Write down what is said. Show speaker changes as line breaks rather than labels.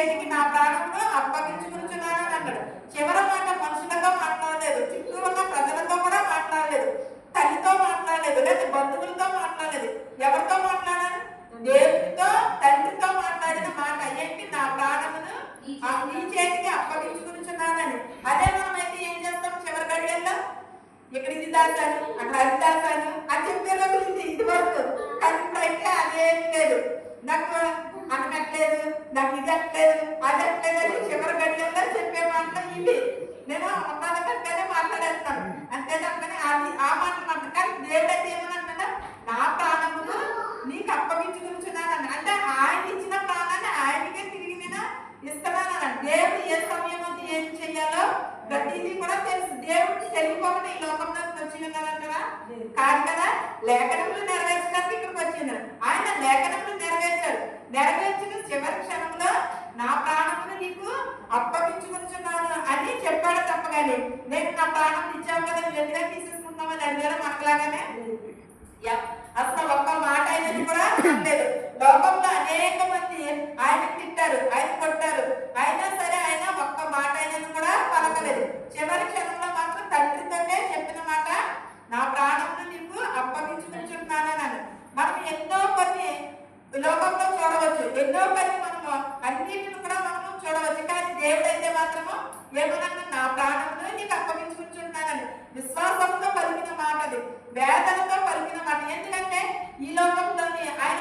చేతికి నా ప్రాణమును అప్పగించుకుంటున్నానని అన్నాడు. చివరి మాట మనుషులతో మాట్లాడలేదు, చుట్టూ ఉన్న ప్రజలతో కూడా మాట్లాడలేదు, తల్లితో మాట్లాడలేదు, లేదా బంధువులతో మాట్లాడలేదు. ఎవరితో మాట్లాడాను? దేవుడితో, తండ్రితో మాట్లాడిన మాట ఏంటి? నా ప్రాణమును నీ చేతికి అప్పగించుకుంటున్నానని. అదే మనమైతే ఏం చేస్తాం? చివరి గడియల్లో ఇక్కడ ఇది దాచాను, అక్కడ అది దాచాను అని చెప్పే రోజు ఇది వరకు. కానీ ఇప్పుడైతే అదేం లేదు, నాకు అనట్లేదు, నాకు ఇది అట్లేదు, అది అట్లేదు అని చివరి గడియల్లో చెప్పే మాటలు ఇవి. నేను ఉన్నది కంటేనే మాట్లాడేస్తాను అంతే తప్పని అది ఆ మాటలు మాట. కానీ దేవుడు అయితే ఏమన్నా, నా ప్రాణమును నీకు అప్పగించుకుంటున్నానని. అంటే ఆయన ఇచ్చిన ప్రాణాన్ని ఆయనకే తిరిగి నేను ఇస్తున్నానని. దేవుడు ఏ సమయంలో ఏం చెయ్యాలో ప్రతిదీ కూడా తెలుసు. దేవుడికి తెలియకుండా ఈ లోకంలోకి వచ్చి ఉన్నారంటారా? కాదు కదా. లేఖనములు నెరవేర్చడానికి ఇక్కడికి వచ్చింది ఆయన. లేఖనములు నెరవేర్చాడు. నెరవేర్చిన చివరి క్షణంలో నా ప్రాణమును నీకు అప్పగించుకుంటున్నాను అని చెప్పాడు తప్ప కానీ నేను నా ప్రాణం ఇచ్చావు కదా నువ్వు ఎందుగా తీసేసుకుంటామని అడిగారు మనలాగానే. అసలు ఒక్క మాట అయినది కూడా లేదు. లోకంలో అనేక మంది ఆయన తిట్టారు, ఆయన కొట్టారు, అయినా సరే ఆయన ఒక్క మాట అయినది కూడా పలకలేదు. చివరి క్షణంలో మాత్రం తండ్రితోనే చెప్పిన మాట, నా ప్రాణమును నీకు అప్పగించుకుంటున్నానని. మనం ఎన్నో కొన్ని లోకంలో చూడవచ్చు, ఎన్నో కొన్ని మనము అన్నింటిని కూడా మనము చూడవచ్చు. కానీ దేవుడు అయితే మాత్రము ఏమన్నా, నా ప్రాణమును నీకు అప్పగించుకుంటున్నానని విశ్వాసంతో పలికిన మాట, అది వేదనతో పలికిన మాట. ఎందుకంటే ఈ లోకంలోని ఆయన